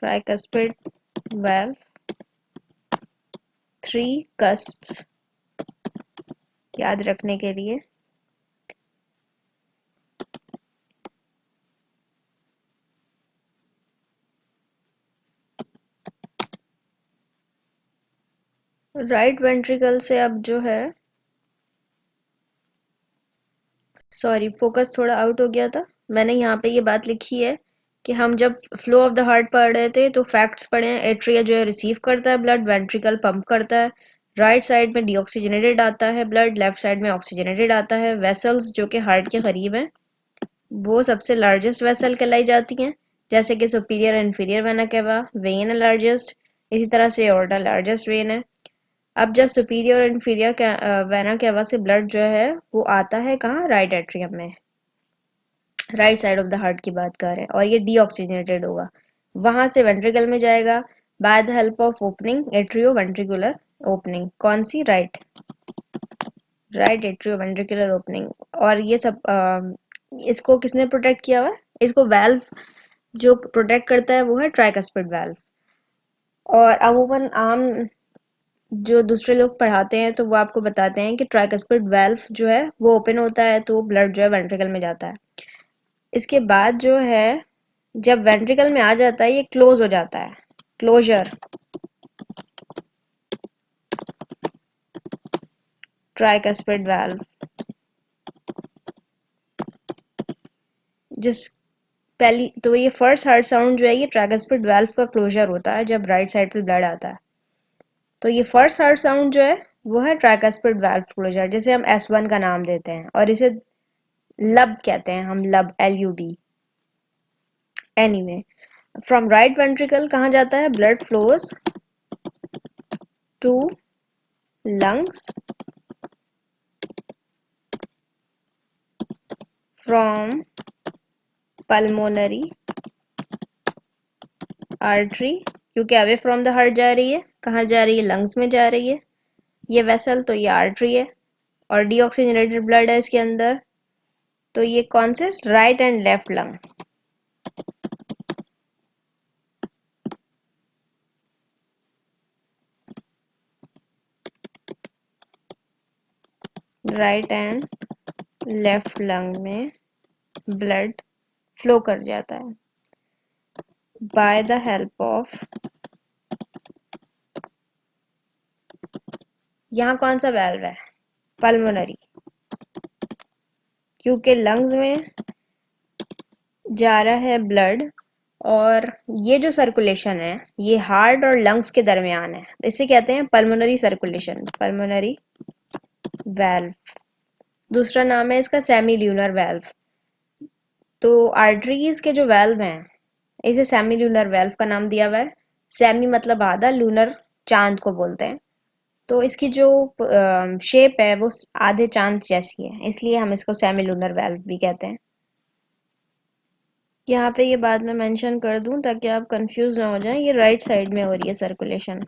Tricuspid valve, 3 cusps याद रखने के लिए। राइट वेंट्रिकल से अब जो है, सॉरी फोकस थोड़ा आउट हो गया था। मैंने यहाँ पे ये बात लिखी है कि हम जब फ्लो ऑफ द हार्ट पढ़ रहे थे तो फैक्ट्स पढ़े हैं। एट्रिया जो है रिसीव करता है ब्लड, वेंट्रिकल पंप करता है, राइट साइड में डीऑक्सीजनेटेड आता है ब्लड, लेफ्ट साइड में ऑक्सीजनेटेड आता है। वेसल्स जो कि हार्ट के करीब हैं वो सबसे लार्जेस्ट वेसल कहलाई जाती हैं, जैसे कि superior inferior vena cava, when है लार्जेस्ट, इसी तरह से एओर्टा लार्जेस्ट वेन है। अब जब सुपीरियर और इंफीरियर वेना केवा से ब्लड जो है वो आता है कहाँ, राइट एट्रियम में, right side of the heart की बात कर रहे हैं, और ये डीऑक्सीजनेटेड होगा। वहां से वेंट्रिकल में जाएगा by the help of opening, atrio ventricular opening. कौन सी, right, right atrio ventricular opening. और ये सब इसको किसने प्रोटेक्ट किया हुआ है, इसको वेल्व जो प्रोटेक्ट करता है वो है ट्राइकस्पिड वेल्व। और अमूमन आम जो दूसरे लोग पढ़ाते हैं तो वो आपको बताते हैं कि ट्राइकस्पिड वेल्व जो है वो ओपन होता है तो ब्लड जो है वेंट्रिकल में जाता है। इसके बाद जो है जब वेंट्रिकल में आ जाता है ये क्लोज हो जाता है, क्लोजर, ट्राइकस्पिड वाल्व। जिस पहली तो ये फर्स्ट हार्ट साउंड जो है ये ट्राइकस्पिड वाल्व का क्लोजर होता है जब राइट साइड पे ब्लड आता है। तो ये फर्स्ट हार्ट साउंड जो है वो है ट्राइकस्पिड वाल्व क्लोजर, जिसे हम S1 का नाम देते हैं, और इसे लब कहते हैं हम, lub, LUB। Anyway, from right ventricle कहाँ जाता है, blood flows to lungs, from pulmonary artery, क्योंकि अवे फ्रॉम द हार्ट जा रही है, कहाँ जा रही है, लंग्स में जा रही है ये वेसल, तो ये आर्टरी है। और डीऑक्सीजनेटेड ब्लड है इसके अंदर, तो ये कौन से, right and left lung. Right and left lung में ब्लड फ्लो कर जाता है बाय द हेल्प ऑफ, यहाँ कौन सा वेल्व है, पल्मोनरी, क्योंकि लंग्स में जा रहा है ब्लड, और ये जो सर्कुलेशन है ये हार्ट और लंग्स के दरमियान है, इसे कहते हैं पल्मोनरी सर्कुलेशन, पल्मोनरी वेल्व। दूसरा नाम है इसका सेमी ल्यूनर वेल्व। तो आर्टरीज के जो वेल्व हैं इसे सेमी ल्यूनर वेल्व का नाम दिया हुआ है। सेमी मतलब आधा, लूनर चांद को बोलते हैं। तो इसकी जो शेप है वो आधे चांद जैसी है, इसलिए हम इसको सेमी लूनर वेल्व भी कहते हैं। यहाँ पे ये बाद में मेंशन कर दूं ताकि आप कंफ्यूज ना हो जाएं, ये राइट साइड में हो रही है सर्कुलेशन।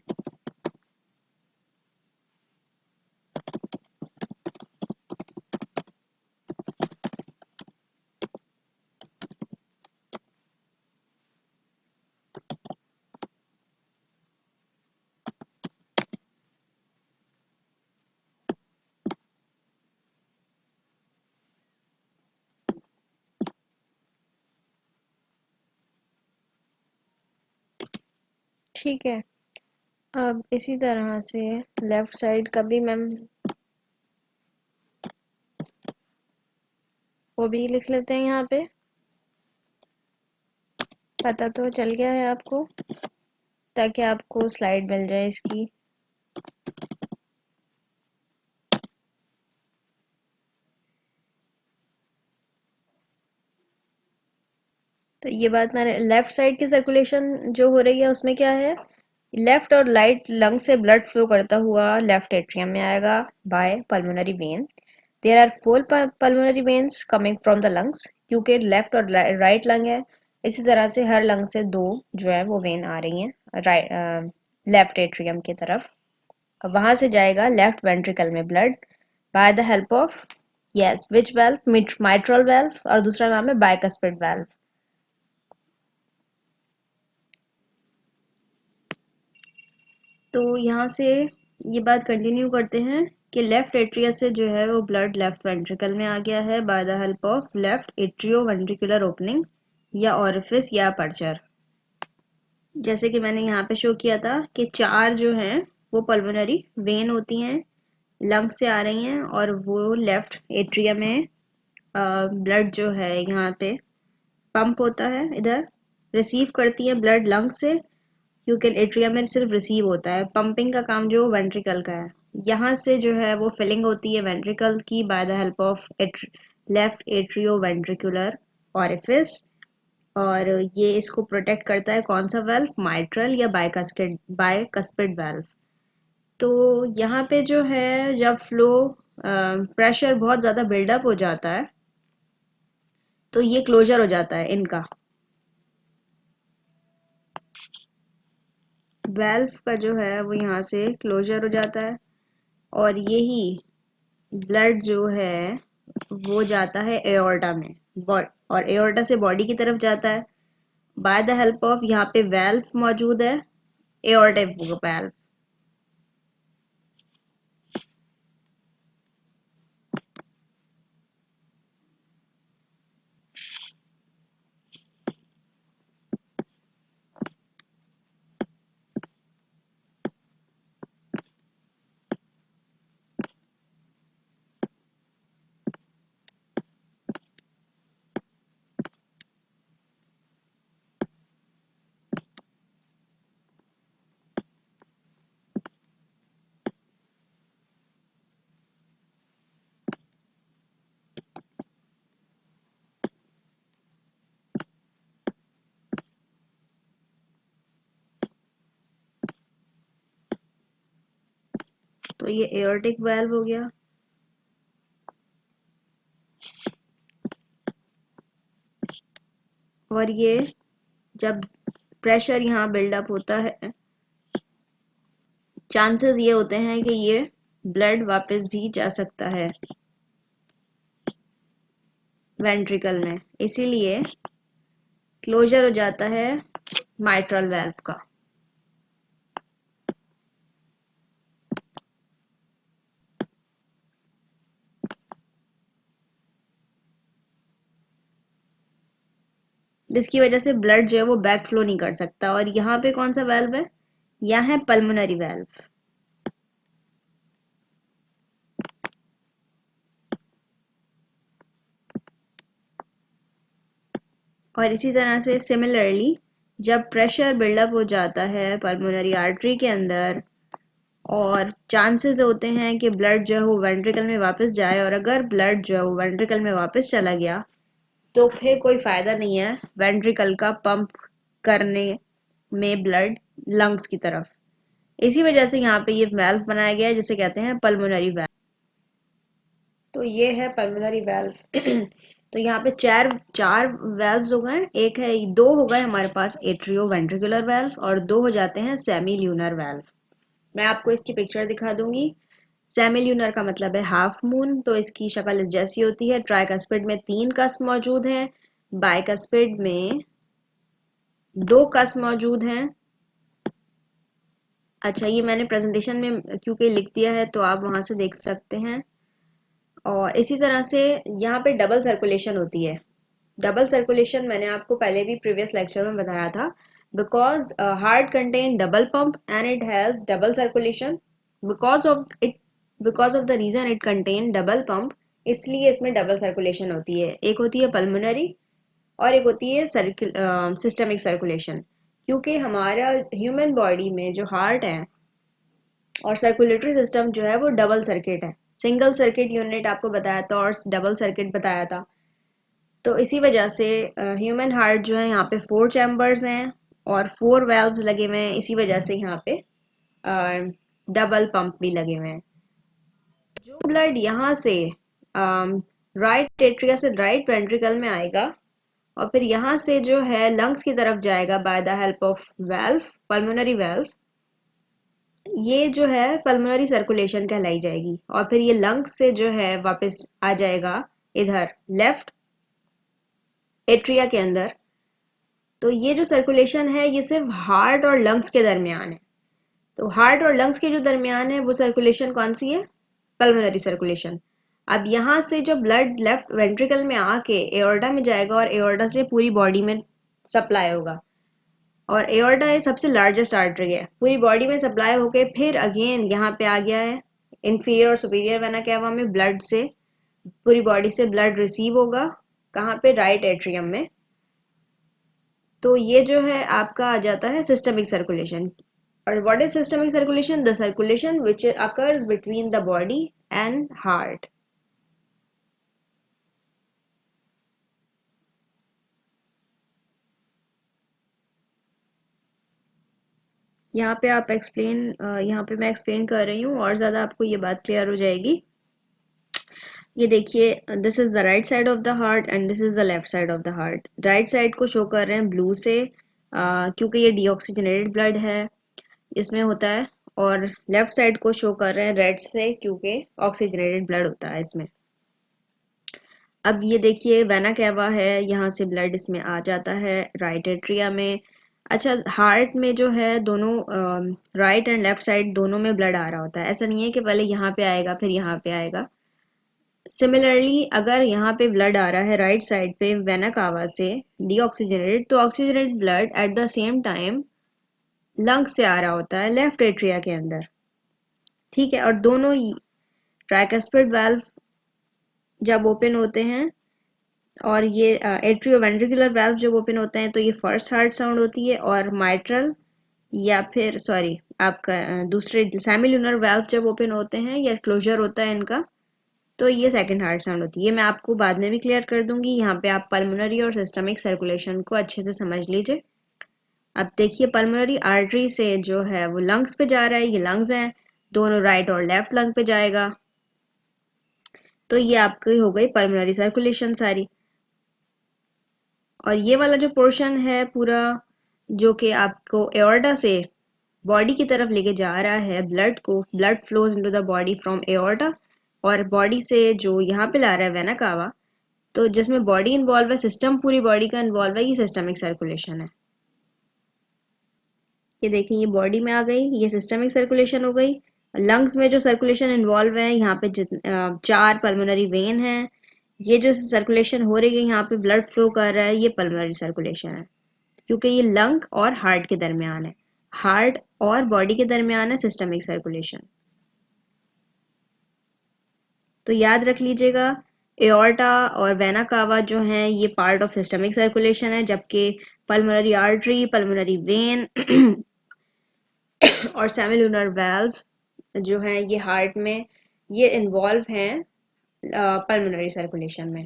ठीक है, अब इसी तरह से लेफ्ट साइड का भी मैम वो भी लिख लेते हैं यहाँ पे, पता तो चल गया है आपको, ताकि आपको स्लाइड मिल जाए इसकी। तो ये बात मैंने, लेफ्ट साइड की सर्कुलेशन जो हो रही है उसमें क्या है, लेफ्ट और राइट लंग से ब्लड फ्लो करता हुआ लेफ्ट एट्रियम में आएगा by pulmonary vein. There are 4 pulmonary veins coming from the lungs, क्योंकि लेफ्ट और राइट लंग है, इसी तरह से हर लंग से 2 जो है वो वेन आ रही हैं राइट लेफ्ट एट्रियम की तरफ। वहां से जाएगा लेफ्ट वेंट्रिकल में blood bye the help of, yes, which valve, mitral valve, और दूसरा नाम है बाइकस्पिड वेल्व। तो यहाँ से ये बात कंटिन्यू करते हैं कि लेफ्ट एट्रिया से जो है वो ब्लड लेफ्ट वेंट्रिकल में आ गया है bye the help of left atrio ventricular opening या ऑरिफिस या अपर्चर। जैसे कि मैंने यहाँ पे शो किया था कि 4 जो हैं वो पल्मोनरी वेन होती हैं, लंग से आ रही हैं और वो लेफ्ट एट्रिया में ब्लड जो है यहाँ पे पंप होता है, इधर रिसीव करती है ब्लड लंग से, क्योंकि एट्रिया में सिर्फ रिसीव होता है, पंपिंग का काम जो वेंट्रिकल का है। यहाँ से जो है वो फिलिंग होती है वेंट्रिकल की bye the help of left atrio ventricular orifice, और ये इसको प्रोटेक्ट करता है कौन सा वेल्व, माइट्रल या बायकस्पिड वेल्व। तो यहाँ पे जो है जब फ्लो प्रेशर बहुत ज़्यादा बिल्डअप हो जाता है तो ये क्लोजर हो जाता है इनका, वेल्व का जो है वो यहाँ से क्लोजर हो जाता है और यही ब्लड जो है वो जाता है एओर्टा में और एओर्टा से बॉडी की तरफ जाता है बाय द हेल्प ऑफ, यहाँ पे वेल्व मौजूद है, एओर्टिक वेल्व। तो ये एओर्टिक वेल्व हो गया। और ये जब प्रेशर यहाँ बिल्डअप होता है, चांसेस ये होते हैं कि ये ब्लड वापस भी जा सकता है वेंट्रिकल में, इसीलिए क्लोजर हो जाता है माइट्रल वेल्व का। जिसकी वजह से ब्लड जो है वो बैक फ्लो नहीं कर सकता। और यहाँ पे कौन सा वेल्व है, यहाँ है पल्मोनरी वेल्व। और इसी तरह से सिमिलरली जब प्रेशर बिल्डअप हो जाता है पल्मोनरी आर्टरी के अंदर और चांसेस होते हैं कि ब्लड जो है वो वेंट्रिकल में वापस जाए, और अगर ब्लड जो है वो वेंट्रिकल में वापस चला गया तो फिर कोई फायदा नहीं है वेंट्रिकल का पंप करने में ब्लड लंग्स की तरफ। इसी वजह से यहाँ पे ये वेल्व बनाया गया है जिसे कहते हैं पल्मोनरी वेल्व। तो ये है पल्मोनरी वेल्व। तो यहाँ पे चार चार वेल्व्स हो गए, एक है, दो हो गए हमारे पास एट्रियो वेंट्रिकुलर वेल्व और दो हो जाते हैं सेमी ल्यूनर वेल्व। मैं आपको इसकी पिक्चर दिखा दूंगी। सेमी ल्यूनर का मतलब है हाफ मून, तो इसकी शक्ल इस जैसी होती है। ट्राइकस्पिड में 3 कस्प मौजूद हैं, बाइकस्पिड में 2 कस्प मौजूद हैं। अच्छा, ये मैंने प्रेजेंटेशन में क्योंकि लिख दिया है तो आप वहां से देख सकते हैं। और इसी तरह से यहाँ पे डबल सर्कुलेशन होती है। डबल सर्कुलेशन मैंने आपको पहले भी प्रीवियस लेक्चर में बताया था। Because heart contain double pump and it has double circulation, because of it, because of the reason it contain double pump, इसलिए इसमें डबल सर्कुलेशन होती है। एक होती है पल्मोनरी और एक होती है सिस्टमिक सर्कुलेशन। क्योंकि हमारा ह्यूमन बॉडी में जो हार्ट है और सर्कुलेटरी सिस्टम जो है वो डबल सर्किट है। सिंगल सर्किट यूनिट आपको बताया था और डबल सर्किट बताया था। तो इसी वजह से ह्यूमन हार्ट जो है यहाँ पे 4 चैम्बर्स हैं और 4 वेल्व्स लगे हुए हैं, इसी वजह से यहाँ पे डबल पंप भी लगे हुए हैं। जो ब्लड यहाँ से राइट एट्रिया से राइट वेंट्रिकल में आएगा और फिर यहाँ से जो है लंग्स की तरफ जाएगा by the help of valve, pulmonary valve, ये जो है पल्मोनरी सर्कुलेशन कहलाई जाएगी। और फिर ये लंग्स से जो है वापस आ जाएगा इधर लेफ्ट एट्रिया के अंदर। तो ये जो सर्कुलेशन है ये सिर्फ हार्ट और लंग्स के दरमियान है। तो हार्ट और लंग्स के जो दरमियान है वो सर्कुलेशन कौन सी है? Pulmonary circulation. अब यहाँ से जो ब्लड लेफ्ट वेंट्रिकल में आके एओर्टा में जाएगा और एओर्टा से पूरी बॉडी में सप्लाई होगा, और एओर्टा ये सबसे लार्जेस्ट आर्टरी है, पूरी बॉडी में सप्लाई होके फिर अगेन यहाँ पे आ गया है इंफीरियर और सुपीरियर वेना कैवा में ब्लड से पूरी बॉडी से ब्लड रिसीव होगा, कहाँ पे? राइट एट्रियम में। तो ये जो है आपका आ जाता है सिस्टमिक सर्कुलेशन। और what is systemic circulation? The circulation which occurs between the body and heart. यहाँ पे आप एक्सप्लेन यहाँ पे मैं एक्सप्लेन कर रही हूँ और ज़्यादा आपको ये बात क्लियर हो जाएगी। ये देखिए, this is the right side of the heart and this is the left side of the heart. Right side को शो कर रहे हैं ब्लू से, क्योंकि ये डीऑक्सीजनेटेड ब्लड है इसमें होता है, और लेफ्ट साइड को शो कर रहे हैं रेड से, क्योंकि ऑक्सीजनेटेड ब्लड होता है इसमें। अब ये देखिए वेना कैवा है, यहाँ से ब्लड इसमें आ जाता है राइट एट्रिया में। अच्छा, हार्ट में जो है दोनों राइट एंड लेफ्ट साइड दोनों में ब्लड आ रहा होता है, ऐसा नहीं है कि पहले यहाँ पे आएगा फिर यहाँ पे आएगा। सिमिलरली अगर यहाँ पे ब्लड आ रहा है राइट साइड पे वेना कावा से डीऑक्सीजनेटेड, तो oxygenated blood at the same time lung से आ रहा होता है लेफ्ट एट्रिया के अंदर, ठीक है। और दोनों ट्राइकस्पिड वाल्व जब ओपन होते हैं और ये एट्रियोवेंट्रिकुलर वाल्व जब ओपन होते हैं तो ये फर्स्ट हार्ट साउंड होती है, और माइट्रल या फिर सॉरी आपका दूसरे सेमिलुनर वाल्व जब ओपन होते हैं या क्लोजर होता है इनका, तो ये सेकंड हार्ट साउंड होती है। ये मैं आपको बाद में भी क्लियर कर दूंगी। यहाँ पे आप पल्मोनरी और सिस्टमिक सर्कुलेशन को अच्छे से समझ लीजिए। अब देखिए, पल्मोनरी आर्टरी से जो है वो लंग्स पे जा रहा है, ये लंग्स हैं, दोनों राइट और लेफ्ट लंग पे जाएगा। तो ये आपकी हो गई पल्मोनरी सर्कुलेशन सारी। और ये वाला जो पोर्शन है पूरा, जो कि आपको एओर्टा से बॉडी की तरफ लेके जा रहा है ब्लड को, blood flows into the body from aorta, और बॉडी से जो यहाँ पे ला रहा है वेना कावा, तो जिसमें बॉडी इन्वॉल्व है, सिस्टम पूरी बॉडी का इन्वॉल्व है, ये सिस्टमिक सर्कुलेशन है। ये देखिए, ये बॉडी में आ गई, ये सिस्टमिक सर्कुलेशन हो गई। लंग्स में जो सर्कुलेशन इन्वॉल्व है, यहाँ पे 4 पल्मोनरी वेन है, ये जो सर्कुलेशन हो रही है यहाँ पे ब्लड फ्लो कर रहा है, ये पल्मोनरी सर्कुलेशन है, क्योंकि ये लंग और हार्ट के दरमियान है, हार्ट और बॉडी के दरमियान है सिस्टमिक सर्कुलेशन। तो याद रख लीजिएगा, एओर्टा और वेना कावा जो है ये पार्ट ऑफ सिस्टमिक सर्कुलेशन है, जबकि पल्मोनरी आर्टरी, पल्मोनरी वेन और सेमिलुनर वाल्व जो है ये हार्ट में, ये इन्वॉल्व हैं पल्मोनरी सर्कुलेशन में।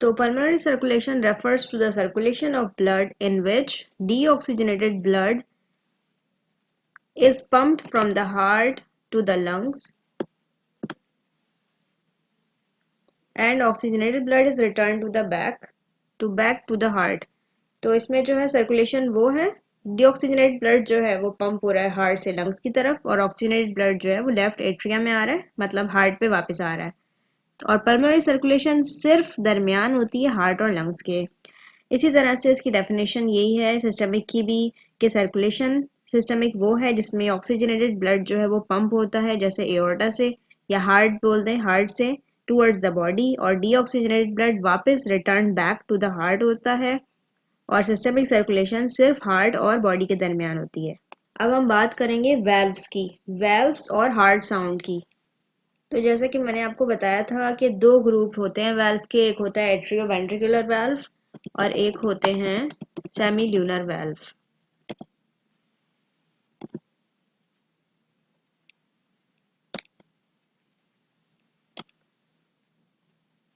तो pulmonary circulation refers to the circulation of blood in which deoxygenated blood is pumped from the heart to the lungs and oxygenated blood is returned to the back to the heart। तो इसमें जो है circulation वो है, deoxygenated blood जो है वो pump हो रहा है हार्ट से लंग्स की तरफ, और ऑक्सीजनेटेड ब्लड जो है वो लेफ्ट एट्रिया में आ रहा है, मतलब हार्ट पे वापस आ रहा है। और पल्मोनरी सर्कुलेशन सिर्फ दरमियान होती है हार्ट और लंग्स के। इसी तरह से इसकी डेफिनेशन यही है सिस्टमिक की भी, कि सर्कुलेशन सिस्टमिक वो है जिसमें ऑक्सीजनेटेड ब्लड जो है वो पंप होता है, जैसे एओर्टा से या हार्ट बोल दें, हार्ट से टूवर्ड्स द बॉडी, और डीऑक्सीजनेटेड ब्लड वापस return back to the heart होता है। और सिस्टमिक सर्कुलेशन सिर्फ हार्ट और बॉडी के दरमियान होती है। अब हम बात करेंगे वेल्व्स की, वेल्व्स और हार्ट साउंड की। तो जैसा कि मैंने आपको बताया था कि दो ग्रुप होते हैं वेल्व के, एक होता है एट्रियो वेंट्रिकुलर वेल्व और एक होते हैं सेमी ल्यूनर वेल्व।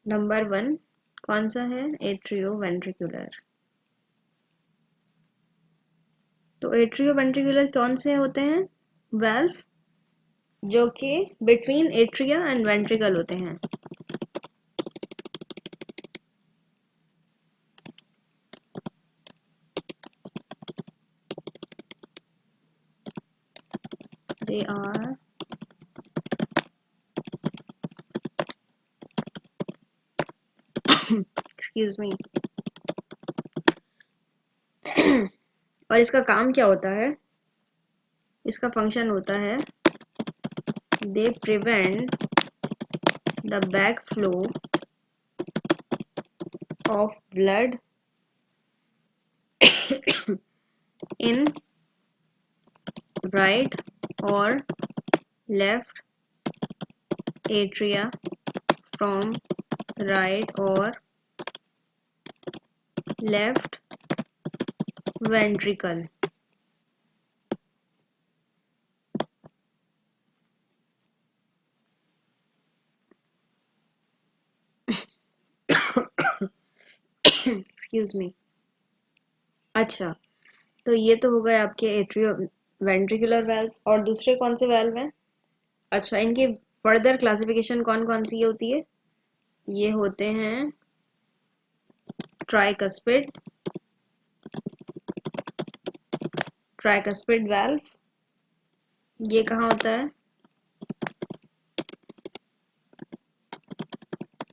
नंबर 1 कौन सा है? Atrio ventricular. तो एट्रियो वेंट्रिकुलर कौन से होते हैं वेल्व? जो कि बिटवीन एट्रिया एंड वेंट्रिकल होते हैं। They are excuse me. और इसका काम क्या होता है? इसका फंक्शन होता है they prevent the back flow of blood in right or left atria from right or left ventricle. Excuse me. अच्छा, तो ये तो हो गए आपके एट्रियो वेंट्रिकुलर वेल्व। और दूसरे कौन से वेल्व हैं? अच्छा, इनकी फर्दर क्लासिफिकेशन कौन कौन सी होती है? ये होते हैं ट्राइकस्पिड, ट्राइकस्पिड वेल्व। ये कहाँ होता है?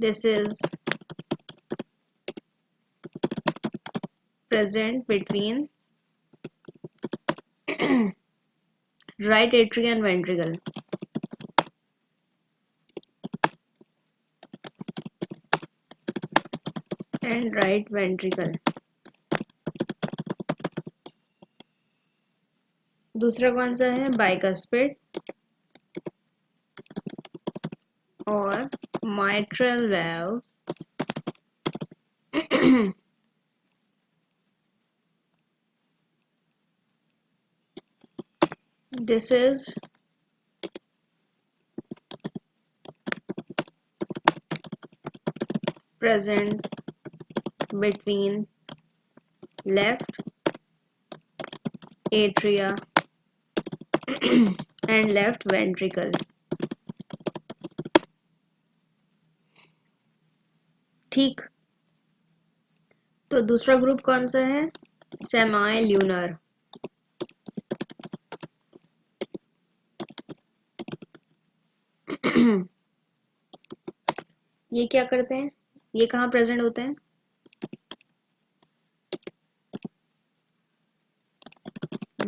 This is present between right atrium and ventricle. And right ventricle. दूसरा कौन सा है? बाइकस्पिड और mitral valve. This is present between left atria and left ventricle. ठीक, तो दूसरा ग्रुप कौन सा है? Semi lunar. ये क्या करते हैं? ये कहाँ प्रेजेंट होते हैं?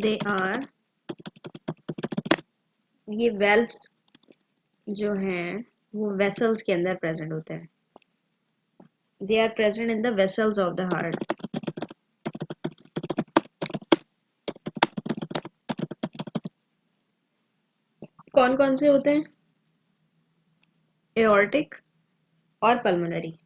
दे आर, ये वेल्व्स जो हैं वो वेसल्स के अंदर प्रेजेंट होते हैं। They are present in the vessels of the heart. कौन कौन से होते हैं? एओर्टिक और pulmonary.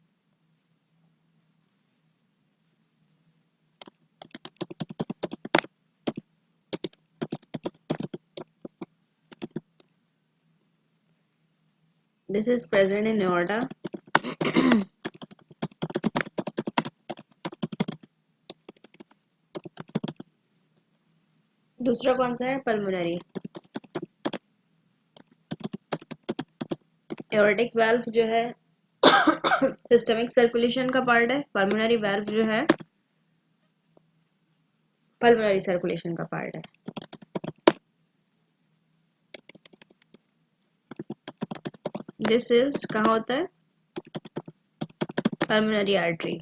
This is present in aorta. दूसरा कौन सा है? पल्मोनरी। एओर्टिक वाल्व जो है सिस्टमिक सर्कुलेशन का पार्ट है। पल्मोनरी वाल्व जो है पल्मोनरी सर्कुलेशन का पार्ट है। दिस इज कहाँ होता है? Pulmonary artery.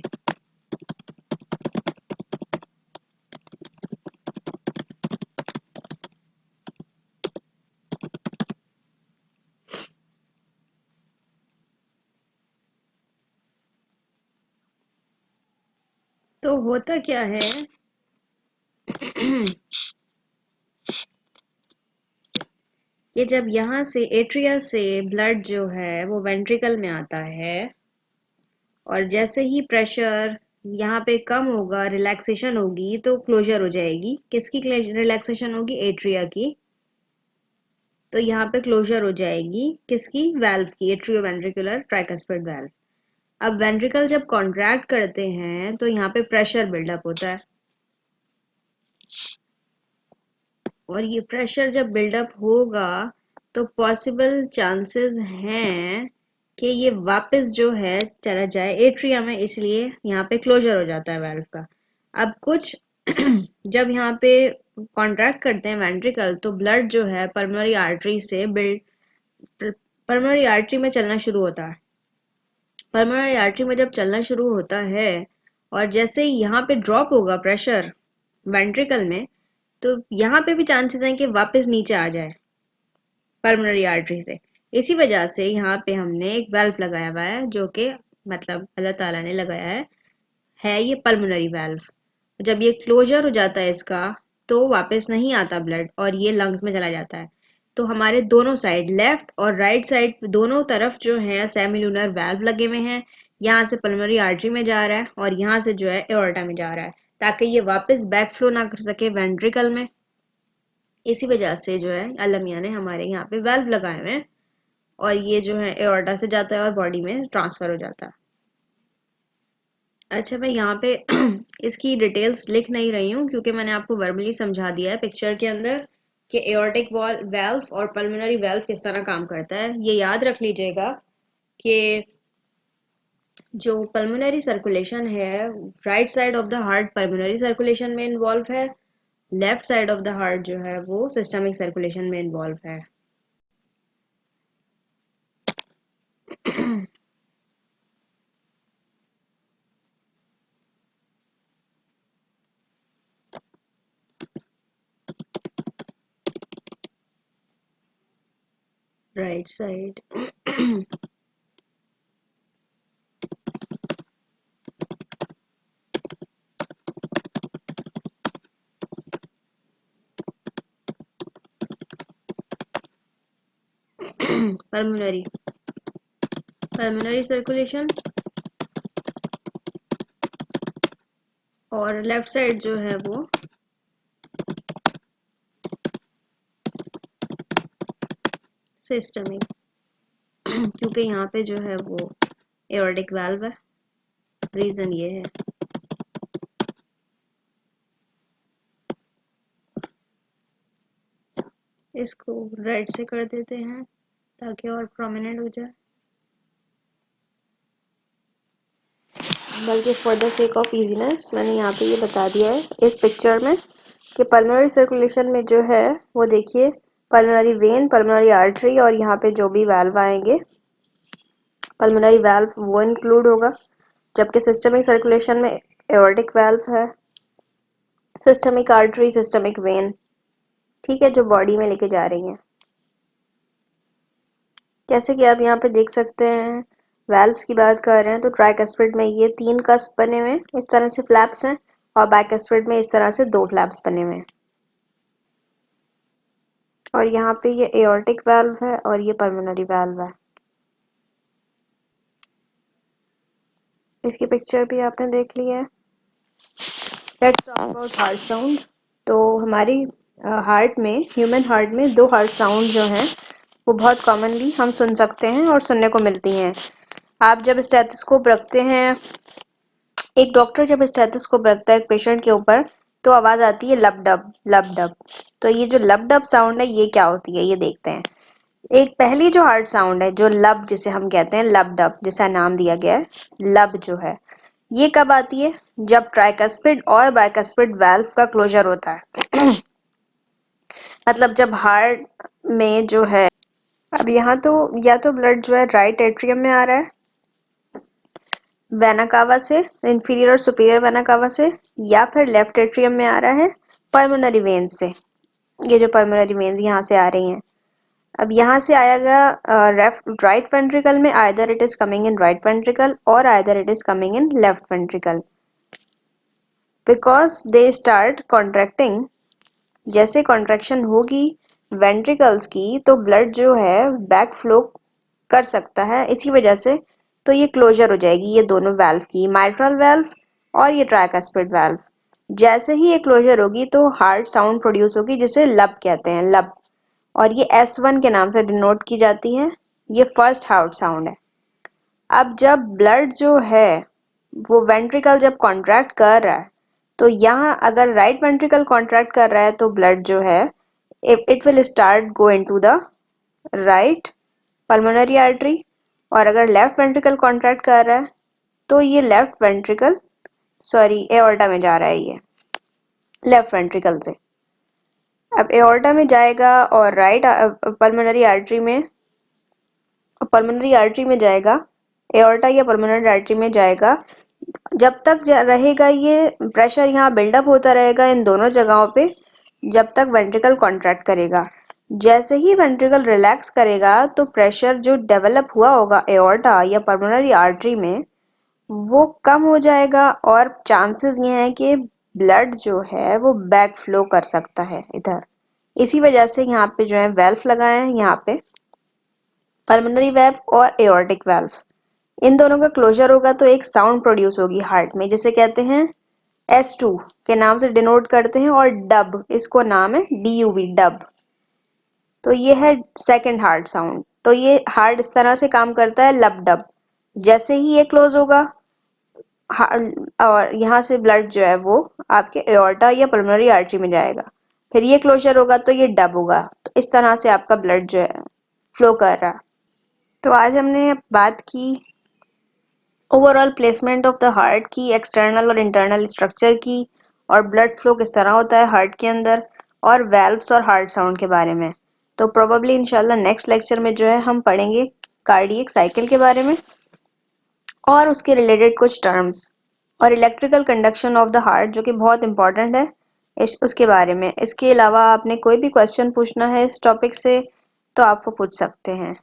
तो होता क्या है कि जब यहाँ से एट्रिया से ब्लड जो है वो वेंट्रिकल में आता है और जैसे ही प्रेशर यहाँ पे कम होगा, रिलैक्सेशन होगी, तो क्लोजर हो जाएगी। किसकी रिलैक्सेशन होगी? एट्रिया की। तो यहाँ पे क्लोजर हो जाएगी किसकी? वाल्व की, एट्रियोवेंट्रिकुलर ट्राइकस्पिड वाल्व। अब वेंट्रिकल जब कॉन्ट्रैक्ट करते हैं तो यहाँ पे प्रेशर बिल्डअप होता है और ये प्रेशर जब बिल्डअप होगा तो पॉसिबल चांसेस हैं कि ये वापस जो है चला जाए एट्रिया में, इसलिए यहाँ पे क्लोजर हो जाता है वाल्व का। अब कुछ जब यहाँ पे कॉन्ट्रैक्ट करते हैं वेंट्रिकल तो ब्लड जो है पल्मोनरी आर्टरी से पल्मोनरी आर्टरी में चलना शुरू होता है। पल्मोनरी आर्टरी में जब चलना शुरू होता है और जैसे ही यहाँ पे ड्रॉप होगा प्रेशर वेंट्रिकल में, तो यहाँ पे भी चांसेस हैं कि वापस नीचे आ जाए पल्मोनरी आर्टरी से। इसी वजह से यहाँ पे हमने एक वाल्व लगाया हुआ है, जो कि मतलब अल्लाह ताला ने लगाया है ये पल्मोनरी वाल्व। जब ये क्लोजर हो जाता है इसका, तो वापस नहीं आता ब्लड और ये लंग्स में चला जाता है। तो हमारे दोनों साइड, लेफ्ट और राइट साइड, दोनों तरफ जो है सेमिलुनर वाल्व लगे हुए हैं। यहाँ से पल्मोनरी आर्टरी में जा रहा है और यहाँ से जो है एओर्टा में जा रहा है, ताकि ये वापस बैक फ्लो ना कर सके वेंट्रिकल में। इसी वजह से जो है अल्लाह मियां ने हमारे यहाँ पे वाल्व लगाए हुए हैं, और ये जो है एओर्टा से जाता है और बॉडी में ट्रांसफर हो जाता है। अच्छा, मैं यहाँ पे इसकी डिटेल्स लिख नहीं रही हूँ, क्योंकि मैंने आपको वर्बली समझा दिया है पिक्चर के अंदर कि एओर्टिक वाल्व और पल्मोनरी वाल्व किस तरह काम करता है। ये याद रख लीजिएगा कि जो पल्मोनरी सर्कुलेशन है, right side of the heart pulmonary circulation में इन्वॉल्व है, left side of the heart जो है वो सिस्टमिक सर्कुलेशन में इन्वॉल्व है। Right side pulmonary pulmonary circulation, और लेफ्ट साइड जो है वो सिस्टमिक, क्योंकि यहाँ पे जो है वो एओर्टिक वाल्व है। रीजन ये है। इसको रेड से कर देते हैं ताकि और प्रोमिनेंट हो जाए, बल्कि for the sake of easiness मैंने यहाँ पे ये बता दिया है इस पिक्चर में कि पल्मोनरी सर्कुलेशन में जो है वो देखिए पल्मोनरी वेन, पल्मोनरी आर्टरी और यहाँ पे जो भी वाल्व आएंगे पल्मोनरी वाल्व वो इंक्लूड होगा, जबकि सिस्टमिक सर्कुलेशन में एओर्टिक वाल्व है, सिस्टमिक आर्टरी, सिस्टमिक वेन, ठीक है, जो बॉडी में लेके जा रही हैं। जैसे कि आप यहाँ पे देख सकते हैं, वाल्व्स की बात कर रहे हैं तो ट्राइकस्पिड में ये 3 कस्प बने हुए हैं, इस तरह से फ्लैप्स हैं, और बाइकस्पिड में इस तरह से 2 फ्लैप्स बने हुए हैं। और यहाँ पे ये एओर्टिक वाल्व है और ये पल्मोनरी वाल्व है। इसकी पिक्चर भी आपने देख ली है। Let's talk about heart sound. तो हमारी हार्ट में, ह्यूमन हार्ट में 2 हार्ट साउंड जो हैं वो बहुत कॉमनली हम सुन सकते हैं और सुनने को मिलती हैं। आप जब स्टेथोस्कोप रखते हैं, एक डॉक्टर जब स्टेथोस्कोप रखता है एक पेशेंट के ऊपर, तो आवाज आती है लब डब लब डब। तो ये जो लब डब साउंड है ये क्या होती है, ये देखते हैं। एक पहली जो हार्ट साउंड है, जो लब जिसे हम कहते हैं, लब डब जिसे नाम दिया गया है, लब जो है ये कब आती है, जब ट्राइकस्पिड और बाइकस्पिड वाल्व का क्लोजर होता है। मतलब जब हार्ट में जो है, अब यहाँ तो या तो ब्लड जो है राइट एट्रियम में आ रहा है वेना कावा से, इंफीरियर और सुपीरियर वेना कावा से, या फिर लेफ्ट एट्रियम में आ रहा है पल्मोनरी वेन से। ये जो पल्मोनरी वेन्स यहाँ से आ रही हैं, अब यहाँ से आएगा राइट वेंट्रिकल में, either it is coming in right ventricle और either it is coming in left ventricle, because they start contracting. जैसे कॉन्ट्रैक्शन होगी वेंट्रिकल्स की, तो ब्लड जो है बैक फ्लो कर सकता है, इसी वजह से तो ये क्लोजर हो जाएगी ये दोनों वाल्व की, माइट्रल वाल्व और ये ट्राइकस्पिड वाल्व। जैसे ही ये क्लोजर होगी तो हार्ट साउंड प्रोड्यूस होगी, जिसे लब कहते हैं, लब, और ये S1 के नाम से डिनोट की जाती है। ये फर्स्ट हार्ट साउंड है। अब जब ब्लड जो है वो वेंट्रिकल जब कॉन्ट्रैक्ट कर रहा है, तो यहाँ अगर राइट वेंट्रिकल कॉन्ट्रैक्ट कर रहा है तो ब्लड जो है it will start go into the right pulmonary artery, और अगर लेफ्ट वेंट्रिकल कॉन्ट्रैक्ट कर रहा है तो ये लेफ्ट वेंट्रिकल, सॉरी एओर्टा में जा रहा है, ये लेफ्ट वेंट्रिकल से अब एओर्टा में जाएगा और राइट पल्मोनरी आर्टरी में जाएगा, एओर्टा या पल्मोनरी आर्टरी में जाएगा। जब तक रहेगा ये प्रेशर यहाँ बिल्डअप होता रहेगा इन दोनों जगहों पे, जब तक वेंट्रिकल कॉन्ट्रैक्ट करेगा। जैसे ही वेंट्रिकल रिलैक्स करेगा तो प्रेशर जो डेवलप हुआ होगा एओर्टा या पल्मोनरी आर्टरी में वो कम हो जाएगा और चांसेस ये हैं कि ब्लड जो है वो बैक फ्लो कर सकता है इधर। इसी वजह से यहाँ पे जो है वेल्व लगाए हैं, यहाँ पे पल्मोनरी वेल्व और एओर्टिक वेल्व। इन दोनों का क्लोजर होगा तो एक साउंड प्रोड्यूस होगी हार्ट में, जिसे कहते हैं S2 के नाम से डिनोट करते हैं, और डब इसको नाम है DUB डब। तो ये है सेकंड हार्ट साउंड। तो ये हार्ट इस तरह से काम करता है, लब डब। जैसे ही ये क्लोज होगा और यहाँ से ब्लड जो है वो आपके एओर्टा या पल्मोनरी आर्टरी में जाएगा, फिर ये क्लोजर होगा तो ये डब होगा। तो इस तरह से आपका ब्लड जो है फ्लो कर रहा है। तो आज हमने बात की overall placement of the heart की, एक्सटर्नल और इंटरनल स्ट्रक्चर की, और ब्लड फ्लो किस तरह होता है हार्ट के अंदर, और वेल्व्स और हार्ट साउंड के बारे में। तो प्रोबेबली इंशाल्लाह नेक्स्ट लेक्चर में जो है हम पढ़ेंगे कार्डियक साइकिल के बारे में और उसके रिलेटेड कुछ टर्म्स, और electrical conduction of the heart जो कि बहुत इंपॉर्टेंट है उसके बारे में। इसके अलावा आपने कोई भी क्वेश्चन पूछना है इस टॉपिक से तो आप वो पूछ सकते हैं।